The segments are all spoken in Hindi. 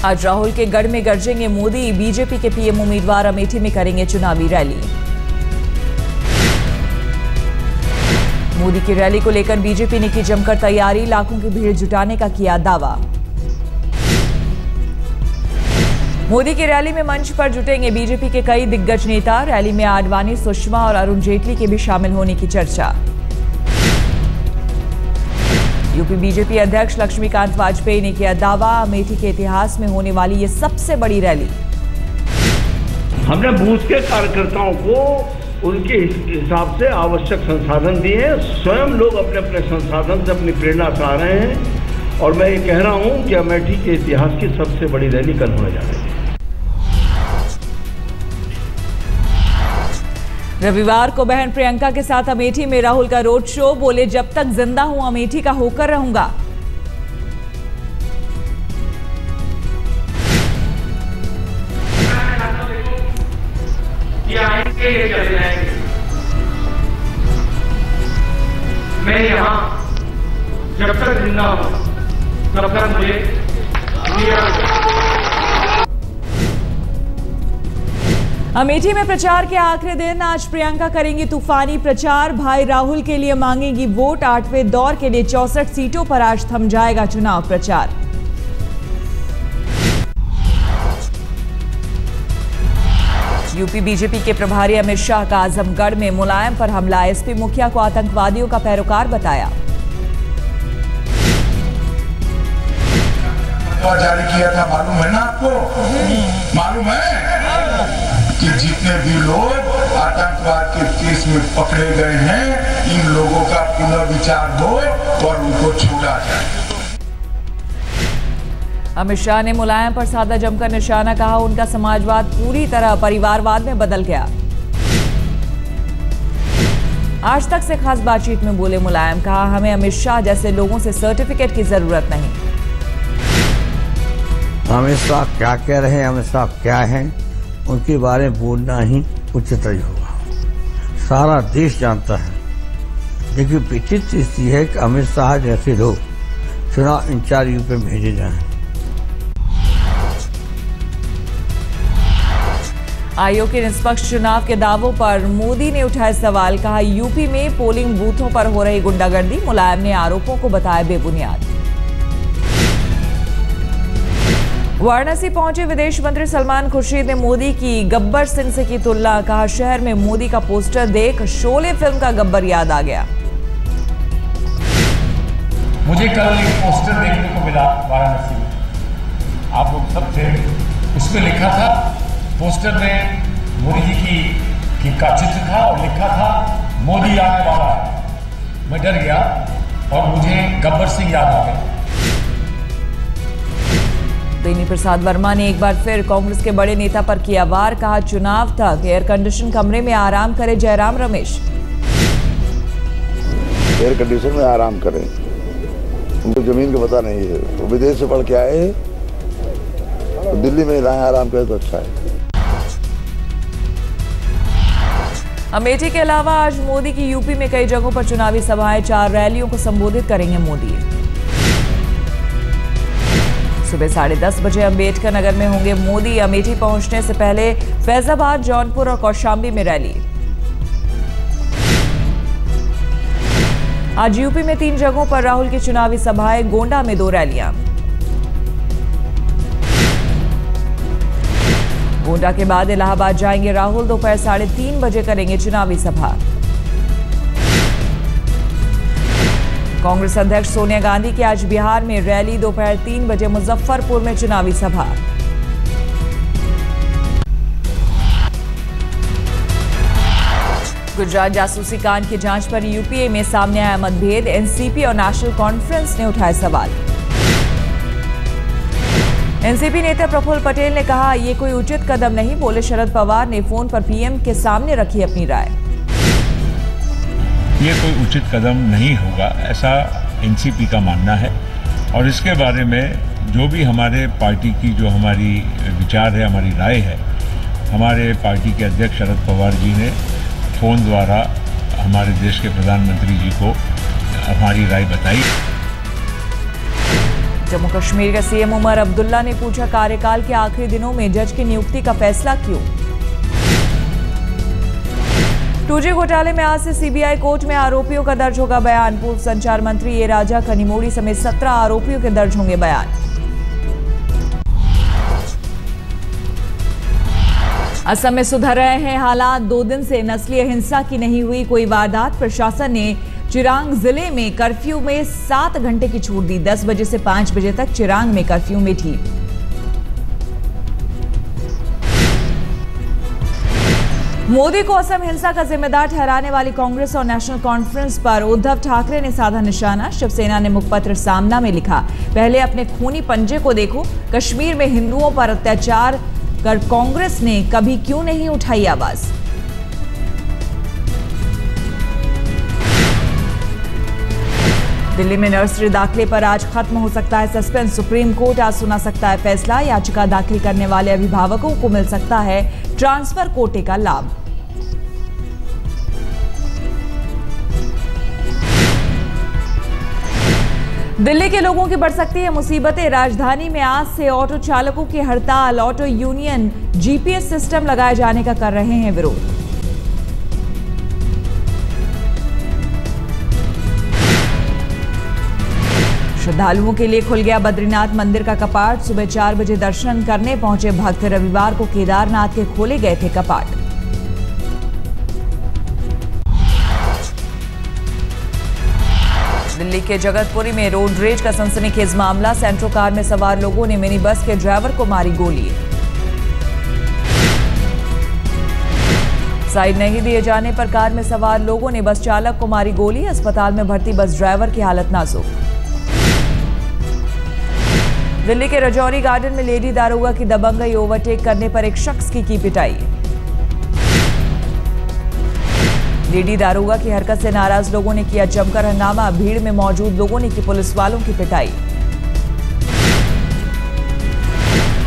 आज राहुल के गढ़ में गरजेंगे मोदी। बीजेपी के पीएम उम्मीदवार अमेठी में करेंगे चुनावी रैली। मोदी की रैली को लेकर बीजेपी ने की जमकर तैयारी। लाखों की भीड़ जुटाने का किया दावा। मोदी की रैली में मंच पर जुटेंगे बीजेपी के कई दिग्गज नेता। रैली में आडवाणी, सुषमा और अरुण जेटली के भी शामिल होने की चर्चा। यूपी बीजेपी अध्यक्ष लक्ष्मीकांत वाजपेयी ने किया दावा। अमेठी के इतिहास में होने वाली ये सबसे बड़ी रैली। हमने बूथ के कार्यकर्ताओं को उनके हिसाब से आवश्यक संसाधन दिए हैं। स्वयं लोग अपने अपने संसाधन से अपनी प्रेरणा से आ रहे हैं और मैं ये कह रहा हूं कि अमेठी के इतिहास की सबसे बड़ी रैली कल होने जा रही है। रविवार को बहन प्रियंका के साथ अमेठी में राहुल का रोड शो। बोले, जब तक जिंदा हूं अमेठी का होकर रहूंगा। मैं यहाँ जब तक जिंदा हूं तब तक मुझे अमेठी में प्रचार के आखिरी दिन। आज प्रियंका करेंगी तूफानी प्रचार। भाई राहुल के लिए मांगेगी वोट। 8वें दौर के लिए 64 सीटों पर आज थम जाएगा चुनाव प्रचार। यूपी बीजेपी के प्रभारी अमित शाह का आजमगढ़ में मुलायम पर हमला। एसपी मुखिया को आतंकवादियों का पैरोकार बताया। जारी किया था, मालूम है ना आपको? मालूम है कि जितने भी लोग आतंकवाद के केस में पकड़े गए हैं, इन लोगों का पुनर्विचार हो और उनको छोड़ा जाए। अमित शाह ने मुलायम पर साधा जमकर निशाना। कहा, उनका समाजवाद पूरी तरह परिवारवाद में बदल गया। आज तक से खास बातचीत में बोले मुलायम। कहा, हमें अमित शाह जैसे लोगों से सर्टिफिकेट की जरूरत नहीं। अमित शाह क्या कह रहे हैं, अमित शाह क्या हैं, उनके बारे में बोलना ही उचित ही होगा। सारा देश जानता है। लेकिन विचित्र स्थिति है कि अमित शाह जैसे लोग चुनाव इंचार्ज पे भेजे जाएं। आयोग के निष्पक्ष चुनाव के दावों पर मोदी ने उठाए सवाल। कहा, यूपी में पोलिंग बूथों पर हो रही गुंडागर्दी। मुलायम ने आरोपों को बताया बेबुनियाद। वाराणसी पहुंचे विदेश मंत्री सलमान खुर्शीद ने मोदी की गब्बर सिंह से की तुलना। कहा, शहर में मोदी का पोस्टर देख शोले फिल्म का गब्बर याद आ गया। मुझे कल एक पोस्टर देखने को मिला वाराणसी में, आप लोग सब थे। उसमें लिखा था, पोस्टर में मोदी जी का चित्र था और लिखा था मोदी आने वाला है। मैं डर गया और मुझे गब्बर सिंह याद आ गया। बेनी प्रसाद वर्मा ने एक बार फिर कांग्रेस के बड़े नेता पर किया वार। कहा, चुनाव तक एयर कंडीशन कमरे में आराम करे जयराम रमेश। एयर कंडीशन में आराम करें, उनको जमीन का पता नहीं है। वो विदेश से पढ़ के आए हैं, तो दिल्ली में रहें, आराम करें तो अच्छा है। अमेठी के अलावा आज मोदी की यूपी में कई जगहों पर चुनावी सभाएं। 4 रैलियों को संबोधित करेंगे मोदी। सुबह 10:30 बजे अंबेडकर नगर में होंगे मोदी। अमेठी पहुंचने से पहले फैजाबाद, जौनपुर और कौशाम्बी में रैली। आज यूपी में 3 जगहों पर राहुल की चुनावी सभाएं। गोंडा में 2 रैलियां। गोंडा के बाद इलाहाबाद जाएंगे राहुल। दोपहर 3:30 बजे करेंगे चुनावी सभा। कांग्रेस अध्यक्ष सोनिया गांधी की आज बिहार में रैली। दोपहर 3 बजे मुजफ्फरपुर में चुनावी सभा। गुजरात जासूसी कांड की जांच पर यूपीए में सामने आया मतभेद। एनसीपी और नेशनल कॉन्फ्रेंस ने उठाए सवाल। एनसीपी नेता प्रफुल्ल पटेल ने कहा, ये कोई उचित कदम नहीं। बोले, शरद पवार ने फोन पर पीएम के सामने रखी अपनी राय। ये कोई उचित कदम नहीं होगा, ऐसा एनसीपी का मानना है। और इसके बारे में जो भी हमारे पार्टी की जो हमारी विचार है, हमारी राय है, हमारे पार्टी के अध्यक्ष शरद पवार जी ने फ़ोन द्वारा हमारे देश के प्रधानमंत्री जी को हमारी राय बताई। जम्मू कश्मीर के सीएम उमर अब्दुल्ला ने पूछा, कार्यकाल के आखिरी दिनों में जज की नियुक्ति का फैसला क्यों? 2G घोटाले में आज से सीबीआई कोर्ट में आरोपियों का दर्ज होगा बयान। पूर्व संचार मंत्री ए राजा, कनिमोड़ी समेत 17 आरोपियों के दर्ज होंगे बयान। असम में सुधर रहे हैं हालात। 2 दिन से नस्लीय हिंसा की नहीं हुई कोई वारदात। प्रशासन ने चिरांग जिले में कर्फ्यू में 7 घंटे की छूट दी। 10 बजे से 5 बजे तक चिरांग में कर्फ्यू में थी। मोदी को असम हिंसा का जिम्मेदार ठहराने वाली कांग्रेस और नेशनल कॉन्फ्रेंस पर उद्धव ठाकरे ने साधा निशाना। शिवसेना ने मुखपत्र सामना में लिखा, पहले अपने खूनी पंजे को देखो। कश्मीर में हिंदुओं पर अत्याचार कर कांग्रेस ने कभी क्यों नहीं उठाई आवाज? दिल्ली में नर्सरी दाखिले पर आज खत्म हो सकता है सस्पेंस। सुप्रीम कोर्ट आज सुना सकता है फैसला। याचिका दाखिल करने वाले अभिभावकों को मिल सकता है ट्रांसफर कोटे का लाभ। दिल्ली के लोगों की बढ़ सकती है मुसीबतें। राजधानी में आज से ऑटो चालकों की हड़ताल। ऑटो यूनियन जीपीएस सिस्टम लगाए जाने का कर रहे हैं विरोध। श्रद्धालुओं के लिए खुल गया बद्रीनाथ मंदिर का कपाट। सुबह 4 बजे दर्शन करने पहुंचे भक्त। रविवार को केदारनाथ के खोले गए थे कपाट। दिल्ली के जगतपुरी में रोड रेज का सनसनीखेज मामला। सेंट्रो कार में सवार लोगों ने मिनी बस के ड्राइवर को मारी गोली। साइड नहीं दिए जाने पर कार में सवार लोगों ने बस चालक को मारी गोली। अस्पताल में भर्ती बस ड्राइवर की हालत नाजुक। दिल्ली के रजौरी गार्डन में लेडी दारोगा की दबंगई। ओवरटेक करने पर एक शख्स की पिटाई। लेडी दारोगा की हरकत से नाराज लोगों ने किया जमकर हंगामा। भीड़ में मौजूद लोगों ने की पुलिस वालों की पिटाई।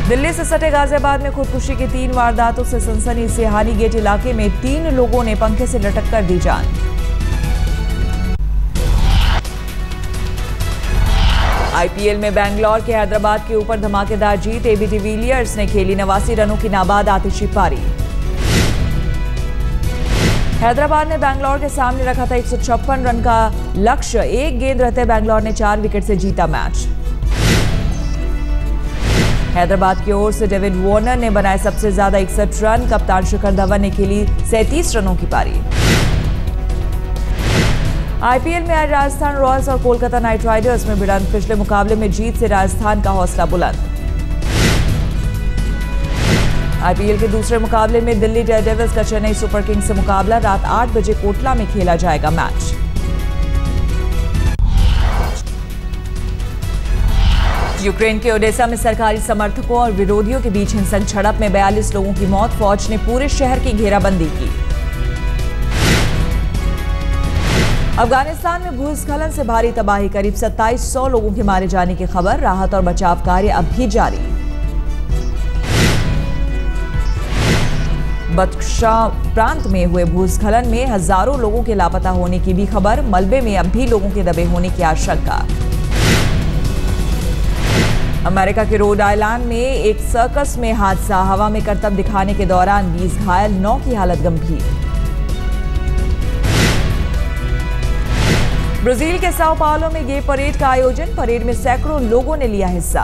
दिल्ली से सटे गाजियाबाद में खुदकुशी की 3 वारदातों से सनसनी। सिहानी गेट इलाके में 3 लोगों ने पंखे से लटक कर दी जान। आईपीएल में बेंगलोर के हैदराबाद के ऊपर धमाकेदार जीत। एबी डिविलियर्स ने खेली 89 रनों की नाबाद आतिशी पारी। हैदराबाद ने बेंगलोर के सामने रखा था 156 रन का लक्ष्य। 1 गेंद रहते बेंगलोर ने 4 विकेट से जीता मैच। हैदराबाद की ओर से डेविड वार्नर ने बनाए सबसे ज्यादा 61 रन। कप्तान शिखर धवन ने खेली 37 रनों की पारी। आईपीएल में आज राजस्थान रॉयल्स और कोलकाता नाइट राइडर्स में भिड़ंत। पिछले मुकाबले में जीत से राजस्थान का हौसला बुलंद। आईपीएल के दूसरे मुकाबले में दिल्ली डेयरडेविल्स का चेन्नई सुपर किंग्स से मुकाबला। रात 8 बजे कोटला में खेला जाएगा मैच। यूक्रेन के ओडेसा में सरकारी समर्थकों और विरोधियों के बीच हिंसक झड़प में 42 लोगों की मौत। फौज ने पूरे शहर की घेराबंदी की। अफगानिस्तान में भूस्खलन से भारी तबाही। करीब 2700 लोगों के मारे जाने की खबर। राहत और बचाव कार्य अब भी जारी। बदख्शा प्रांत में हुए भूस्खलन में हजारों लोगों के लापता होने की भी खबर। मलबे में अब भी लोगों के दबे होने की आशंका। अमेरिका के रोड आइलैंड में एक सर्कस में हादसा। हवा में करतब दिखाने के दौरान 20 घायल, 9 की हालत गंभीर। ब्राजील के साओ पाउलो में गे परेड का आयोजन। परेड में सैकड़ों लोगों ने लिया हिस्सा।